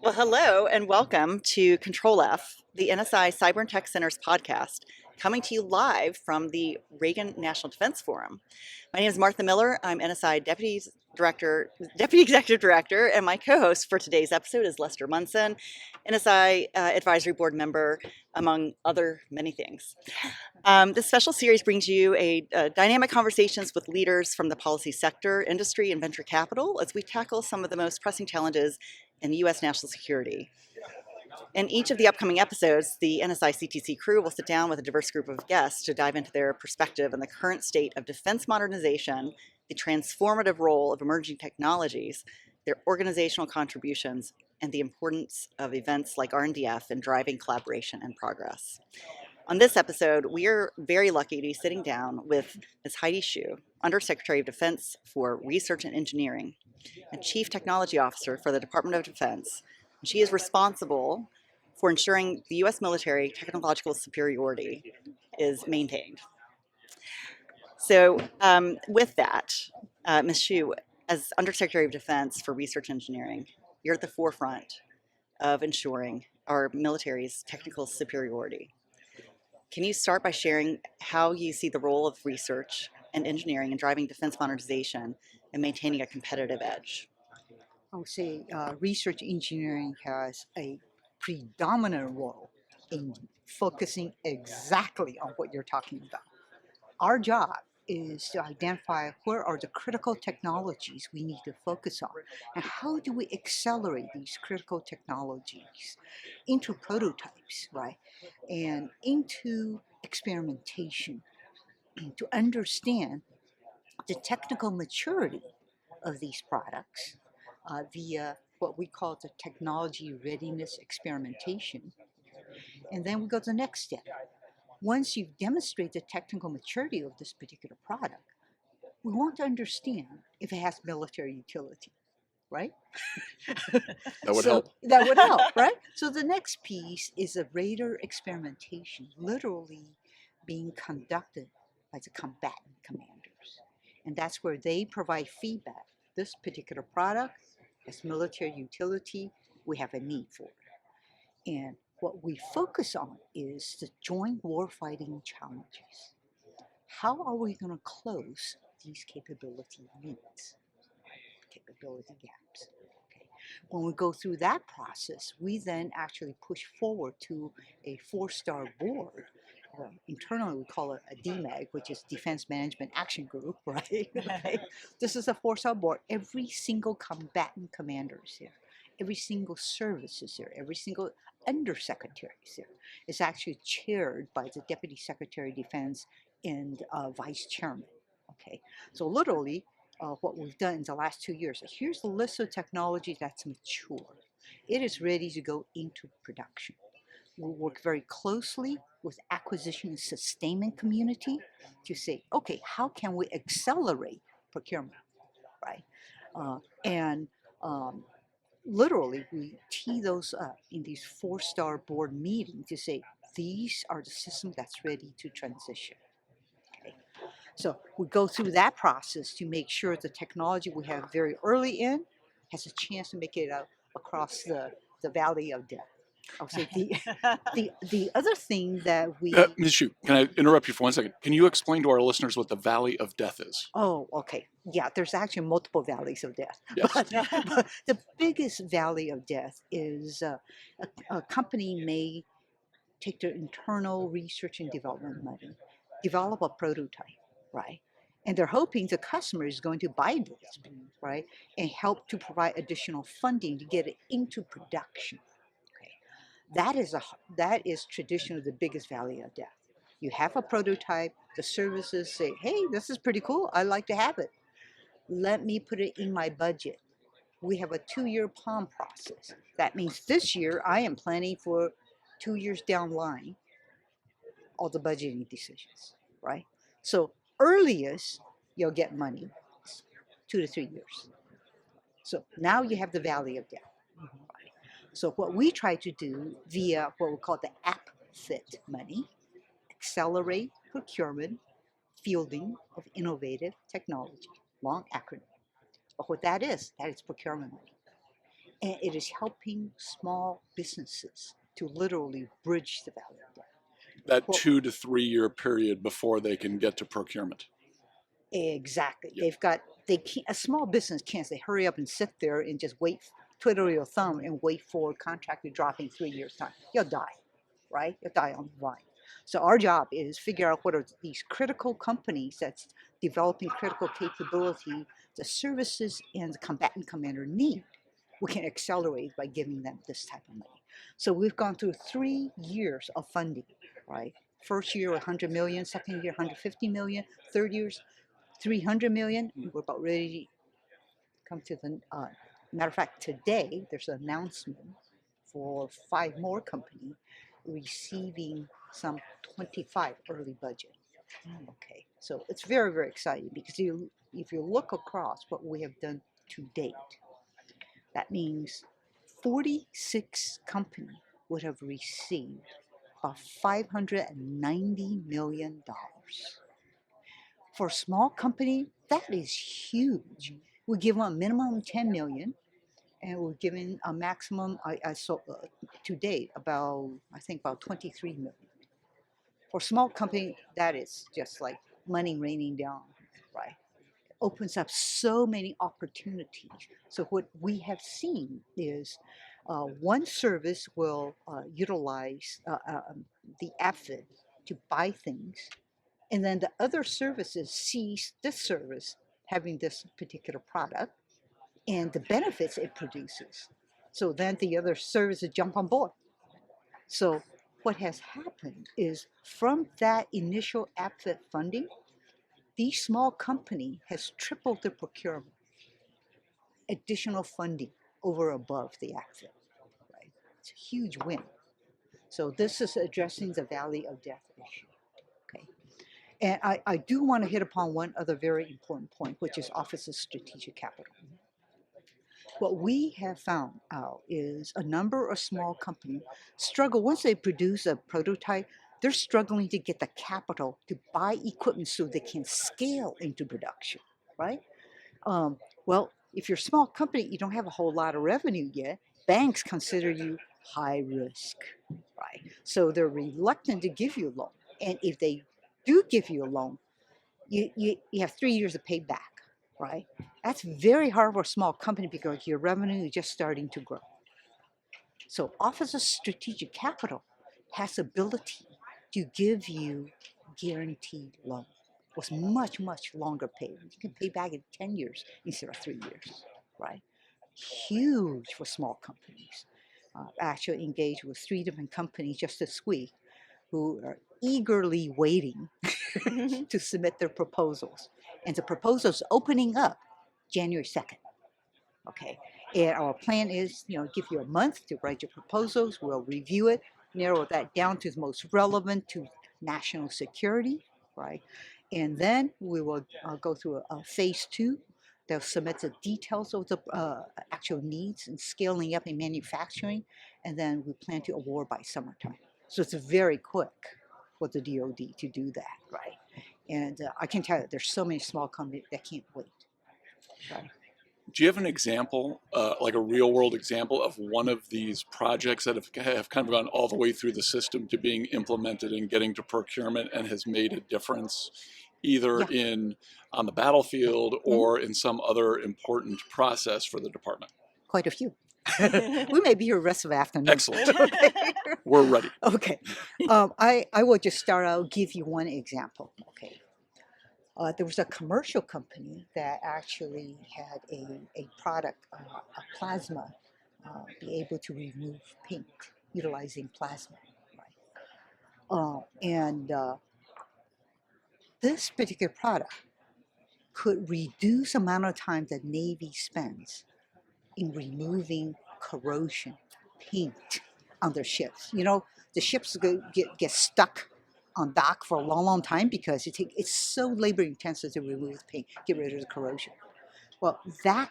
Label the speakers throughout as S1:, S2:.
S1: Well, hello and welcome to Control F, the NSI Cyber and Tech Center's podcast, coming to you live from the Reagan National Defense Forum. My name is Martha Miller. I'm NSI Deputy Executive Director, and my co-host for today's episode is Lester Munson, NSI Advisory Board member, among other many things. This special series brings you a dynamic conversations with leaders from the policy sector, industry, and venture capital as we tackle some of the most pressing challenges in U.S. national security. In each of the upcoming episodes, the NSI CTC crew will sit down with a diverse group of guests to dive into their perspective on the current state of defense modernization, the transformative role of emerging technologies, their organizational contributions, and the importance of events like RNDF in driving collaboration and progress. On this episode, we are very lucky to be sitting down with Ms. Heidi Shyu, Under Secretary of Defense for Research and Engineering and Chief Technology Officer for the Department of Defense. She is responsible for ensuring the U.S. military technological superiority is maintained. So with that, Ms. Shyu, as Undersecretary of Defense for Research and Engineering, you're at the forefront of ensuring our military's technical superiority. Can you start by sharing how you see the role of research and engineering in driving defense modernization and maintaining a competitive edge?
S2: I would say research engineering has a predominant role in focusing exactly on what you're talking about. Our job is to identify where are the critical technologies we need to focus on and how do we accelerate these critical technologies into prototypes, right? And into experimentation to understand the technical maturity of these products via what we call the technology readiness experimentation. And then we go to the next step. Once you've demonstrated the technical maturity of this particular product, we want to understand if it has military utility, right?
S3: That would help.
S2: That would help, right? So the next piece is a radar experimentation, literally being conducted by the combatant commanders. And that's where they provide feedback. This particular product has military utility, we have a need for it. And what we focus on is the joint warfighting challenges. How are we going to close these capability needs, capability gaps? Okay. When we go through that process, we then actually push forward to a 4-star board. Internally, we call it a DMAG, which is Defense Management Action Group, right? Okay. This is a 4-star board. Every single combatant commander is here. Every single service is here. Every single undersecretary is here. It's actually chaired by the Deputy Secretary of Defense and Vice Chairman. Okay, so literally, what we've done in the last 2 years, here's the list of technology that's mature. It is ready to go into production. We work very closely with acquisition and sustainment community to say, okay, how can we accelerate procurement, right? And literally, we tee those up in these 4-star board meetings to say, these are the systems that's ready to transition. Okay. So we go through that process to make sure the technology we have very early in has a chance to make it across the valley of death. I'll say the other thing that we
S3: Ms. Shyu, can I interrupt you for 1 second? Can you explain to our listeners what the Valley of Death is?
S2: Oh, okay. Yeah, there's actually multiple valleys of death.
S3: Yes.
S2: But the biggest valley of death is a company may take their internal research and development money, develop a prototype, right? And they're hoping the customer is going to buy this, right? And help to provide additional funding to get it into production. Okay. That is traditionally the biggest valley of death. You have a prototype, the services say, hey, this is pretty cool. I'd like to have it. Let me put it in my budget. We have a 2-year POM process. That means this year I am planning for 2 years down the line, all the budgeting decisions, right? So earliest you'll get money, 2 to 3 years. So now you have the valley of death. Right? So what we try to do via what we call the app fit money, accelerate procurement, fielding of innovative technology, long acronym. But what that is procurement money. And it is helping small businesses to literally bridge the valley of death.
S3: That
S2: Well,
S3: 2 to 3 year period before they can get to procurement.
S2: exactly.
S3: Yep.
S2: They've got, they can't, a small business can't say, hurry up and sit there and just wait, twiddle your thumb and wait for a contract to drop in 3 years' time. You'll die, right? You'll die on the vine. So our job is figure out what are these critical companies that's developing critical capability, the services and the combatant commander need. We can accelerate by giving them this type of money. So we've gone through 3 years of funding, right? First year 100 million, second year 150 million, third year's 300 million. We're about ready to come to the matter of fact, today there's an announcement for 5 more companies receiving some 25 early budget. Okay, so it's very, very exciting because if you look across what we have done to date, that means 46 companies would have received about $590 million. For a small company, that is huge. We give them a minimum 10 million, and we're giving a maximum, I saw to date, about, I think about 23 million. For a small company, that is just like money raining down, right? Opens up so many opportunities. So what we have seen is one service will utilize the outfit to buy things, and then the other services sees this service having this particular product and the benefits it produces. So then the other services jump on board. So what has happened is from that initial outfit funding, these small company has tripled their procurement, additional funding over above the outfit, right? It's a huge win. So this is addressing the valley of death issue, okay? And I do want to hit upon one other very important point, which is Office of Strategic Capital. What we have found out is a number of small companies struggle, once they produce a prototype, they're struggling to get the capital to buy equipment so they can scale into production, right? Well, if you're a small company, you don't have a whole lot of revenue yet, banks consider you high risk, right? So they're reluctant to give you a loan. And if they do give you a loan, you have 3 years to pay back, right? That's very hard for a small company because your revenue is just starting to grow. So Office of Strategic Capital has ability to give you guaranteed loan with much, much longer pay. You can pay back in 10 years instead of 3 years, right? Huge for small companies. Actually engaged with 3 different companies just this week who are eagerly waiting to submit their proposals. And the proposals opening up January 2nd. Okay. And our plan is, give you a month to write your proposals. We'll review it, narrow that down to the most relevant to national security, right? And then we will go through a phase 2. They'll submit the details of the actual needs and scaling up in manufacturing. And then we plan to award by summertime. So it's very quick for the DoD to do that, right? And I can tell you, there's so many small companies that can't wait, right?
S3: Do you have an example, like a real world example of one of these projects that have kind of gone all the way through the system to being implemented and getting to procurement and has made a difference either on the battlefield or in some other important process for the department?
S2: Quite a few. We may be here the rest of the afternoon.
S3: Excellent. We're ready.
S2: Okay. I will just start out, give you one example. Okay. There was a commercial company that actually had a product, a plasma, be able to remove paint utilizing plasma. Right? And this particular product could reduce the amount of time the Navy spends in removing corrosion, paint on their ships. The ships get stuck on dock for a long, long time because it's so labor intensive to remove paint, get rid of the corrosion. Well, that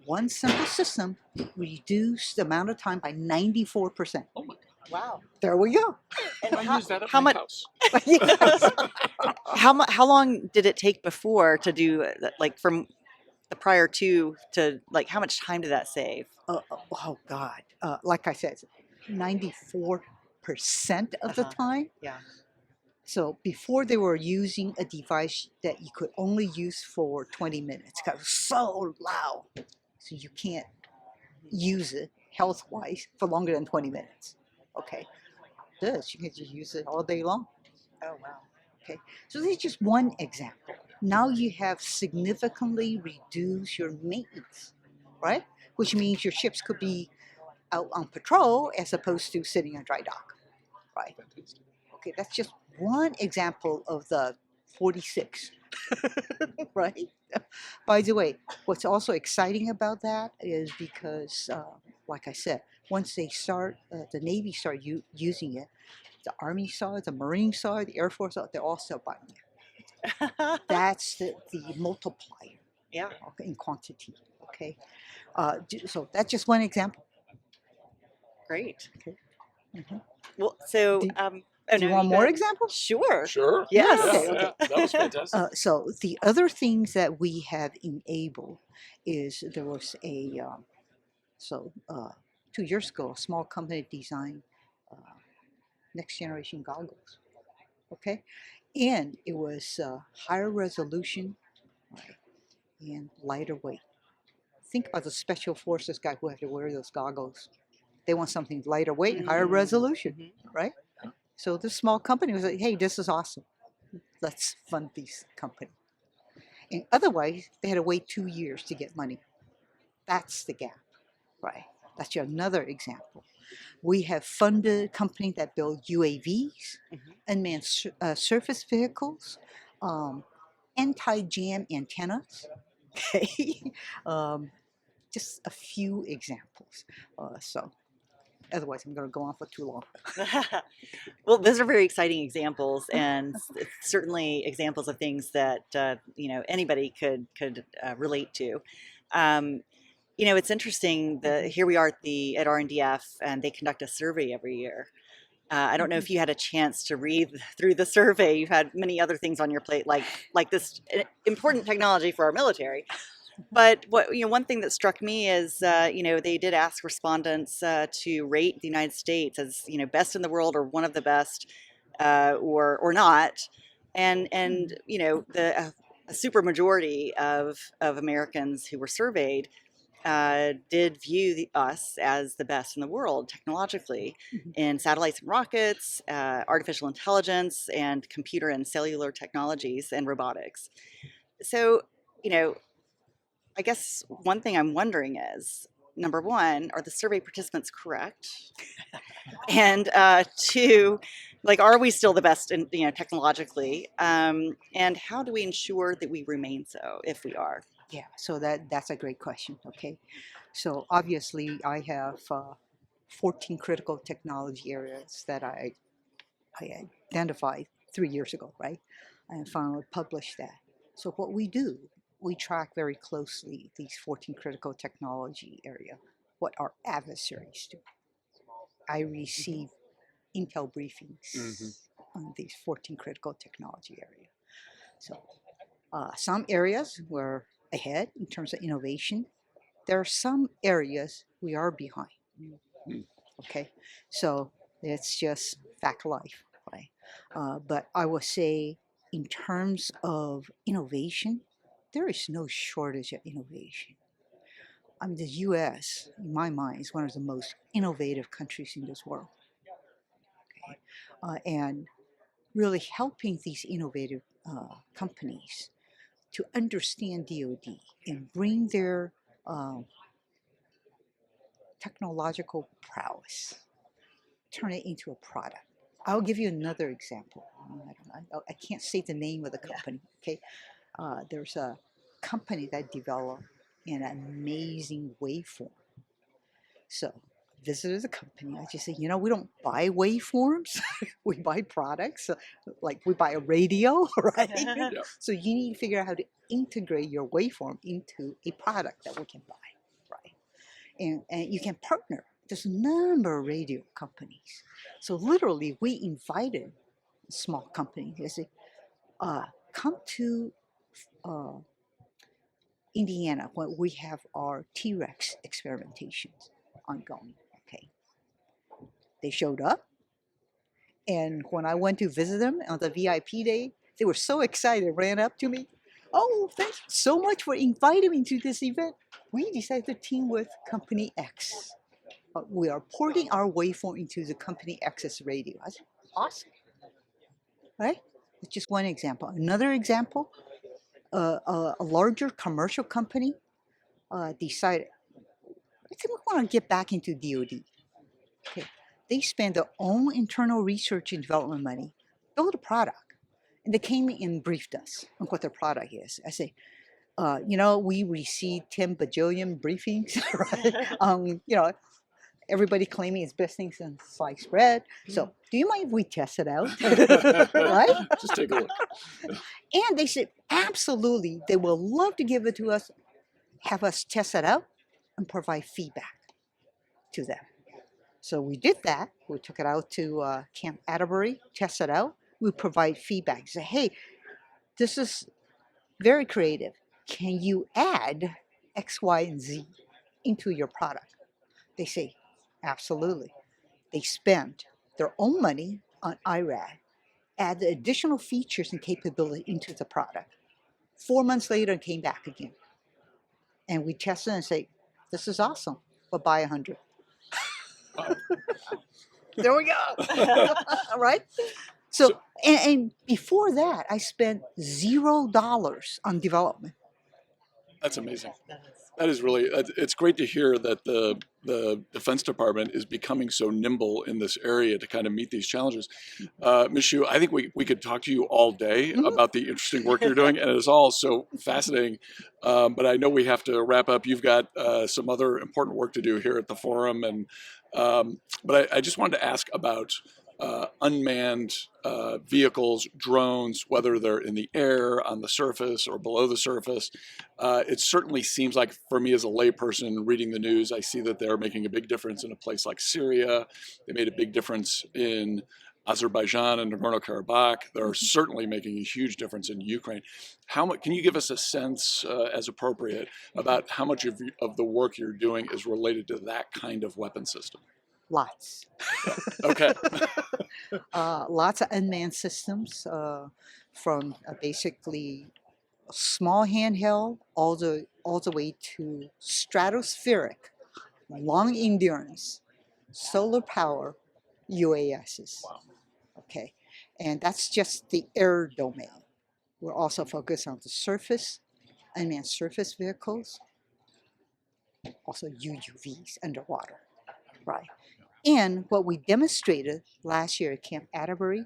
S2: one simple system reduced the amount of time by 94%.
S3: Oh my God.
S1: Wow.
S2: There we go.
S1: And
S3: I use that at
S1: how
S3: my
S1: much?
S3: house.
S2: Yes.
S1: How long did it take before to do that? Like from the prior to like how much time did that save?
S2: Oh God, like I said, 94% of the
S1: Uh-huh.
S2: time.
S1: Yeah.
S2: So before they were using a device that you could only use for 20 minutes because it was so loud. So you can't use it health-wise for longer than 20 minutes. Okay. This, you can just use it all day long.
S1: Oh wow.
S2: Okay. So this is just one example. Now you have significantly reduced your maintenance, right? Which means your ships could be out on patrol as opposed to sitting on dry dock, right? Okay, that's just one example of the 46, right? By the way, what's also exciting about that is because, like I said, once they start, the Navy start using it, the Army saw it, the Marines saw it, the Air Force saw it, they're all still buying it. That's the multiplier,
S1: Yeah.
S2: okay, in quantity, okay? So that's just one example.
S1: Great.
S2: Okay. Mhm.
S1: Well, so
S2: Do,
S1: oh
S2: do you
S1: no,
S2: want
S1: you go
S2: more
S1: ahead.
S2: examples?
S1: Sure.
S3: Sure.
S1: Yes.
S3: Yeah,
S2: Okay, okay.
S3: yeah, that was fantastic.
S2: So the other things that we have enabled is there was a 2 years ago a small company designed uh, next generation goggles. Okay, and it was higher resolution, right, and lighter weight. Think about the special forces guy who have to wear those goggles. They want something lighter weight and higher resolution,
S1: Mhm.
S2: right? So this small company was like, hey, this is awesome. Let's fund this company. And otherwise, they had to wait 2 years to get money. That's the gap, right? That's another example. We have funded companies that build UAVs,
S1: Mhm.
S2: unmanned surface vehicles, um, anti-jam antennas. Okay, um, just a few examples. So otherwise, I'm going to go on for too long.
S1: Well, those are very exciting examples, and it's certainly examples of things that anybody could relate to. Um, it's interesting. Here we are at RNDF, and they conduct a survey every year. I don't know if you had a chance to read through the survey. You've had many other things on your plate, like this important technology for our military. But one thing that struck me is, they did ask respondents to rate the United States as, best in the world or one of the best, or not, and a super majority of Americans who were surveyed did view us as the best in the world technologically in satellites and rockets, artificial intelligence, and computer and cellular technologies and robotics. So, you know, I guess one thing I'm wondering is, number one, are the survey participants correct? And two, like, are we still the best in, technologically? And how do we ensure that we remain so if we are?
S2: Yeah, so that's a great question. Okay, so obviously I have 14 critical technology areas that I identified 3 years ago, right? And finally published that. So what we do, we track very closely these 14 critical technology area, what our adversaries do. I receive intel briefings on these 14 critical technology area. So some areas we're ahead in terms of innovation. There are some areas we are behind. Okay, so it's just fact of life, right? But I will say, in terms of innovation, there is no shortage of innovation. I mean, the U.S., in my mind, is one of the most innovative countries in this world. Okay, and really helping these innovative companies to understand DoD and bring their technological prowess, turn it into a product. I'll give you another example. I can't say the name of the company. Okay, there's a company that developed an amazing waveform. So I visited the company. I just said, we don't buy waveforms. We buy products. Like we buy a radio, right?
S3: Yeah.
S2: So you need to figure out how to integrate your waveform into a product that we can buy, right? And you can partner. There's a number of radio companies. So literally, we invited a small company. They say, come to Indiana, when we have our T-Rex experimentations ongoing. Okay, they showed up, and when I went to visit them on the VIP day, they were so excited, ran up to me. Oh, thank you so much for inviting me to this event. We decided to team with Company X. We are porting our waveform into the Company X's radio. I said, awesome, right? That's just one example. Another example, a larger commercial company decided, I think we want to get back into DoD. Okay. They spend their own internal research and development money, build a product. And they came and briefed us on what their product is. I say, we received 10 bajillion briefings, right? Everybody claiming it's best thing since sliced bread. So do you mind if we test it out? Right?
S3: Just take a look.
S2: And they said, absolutely, they will love to give it to us, have us test it out and provide feedback to them. So we did that. We took it out to Camp Atterbury, test it out. We provide feedback. Say, hey, this is very creative. Can you add X, Y, and Z into your product? They say, absolutely. They spend their own money on IRAD, add the additional features and capability into the product. 4 months later, came back again. And we tested and say, this is awesome, but buy 100.
S3: Wow.
S2: There we go. Right? So and before that, I spent $0 on development.
S3: That's amazing. That is really, it's great to hear that the Defense Department is becoming so nimble in this area to kind of meet these challenges. Ms. Shyu, I think we could talk to you all day about the interesting work you're doing, and it is all so fascinating. But I know we have to wrap up. You've got some other important work to do here at the forum, and but I just wanted to ask about unmanned vehicles, drones, whether they're in the air, on the surface, or below the surface. It certainly seems like, for me as a layperson reading the news, I see that they're making a big difference in a place like Syria. They made a big difference in Azerbaijan and Nagorno-Karabakh. They're certainly making a huge difference in Ukraine. How much, can you give us a sense, as appropriate, about how much of the work you're doing is related to that kind of weapon system?
S2: Lots.
S3: Okay.
S2: Lots of unmanned systems, from basically small handheld all the way to stratospheric, long endurance, solar power UASs.
S3: Wow.
S2: Okay, and that's just the air domain. We're also focused on the surface, unmanned surface vehicles, also UUVs underwater, right? And what we demonstrated last year at Camp Atterbury,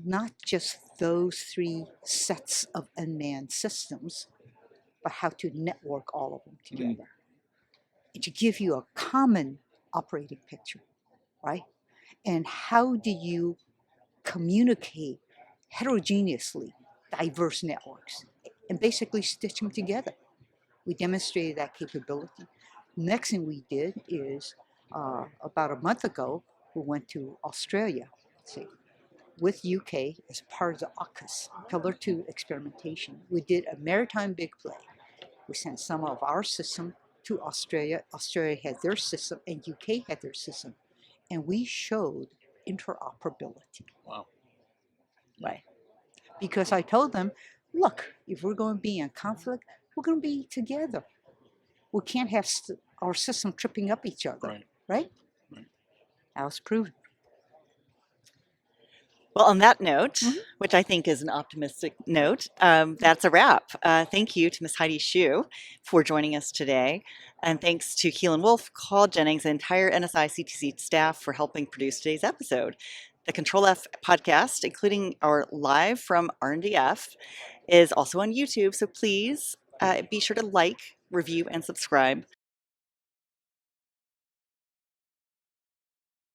S2: not just those 3 sets of unmanned systems, but how to network all of them together. And to give you a common operating picture, right? And how do you communicate heterogeneously diverse networks and basically stitch them together? We demonstrated that capability. Next thing we did is about a month ago, we went to Australia, with UK as part of the AUKUS, Pillar 2 experimentation. We did a maritime big play. We sent some of our system to Australia. Australia had their system and UK had their system. And we showed interoperability.
S3: Wow.
S2: Right. Because I told them, look, if we're going to be in conflict, we're going to be together. We can't have our system tripping up each other. Right? That was proven.
S1: Well, on that note, which I think is an optimistic note, that's a wrap. Thank you to Ms. Heidi Shyu for joining us today. And thanks to Keelan Wolf, Claude Jennings, and entire NSI CTC staff for helping produce today's episode. The Control-F podcast, including our live from RNDF, is also on YouTube. So please be sure to like, review, and subscribe.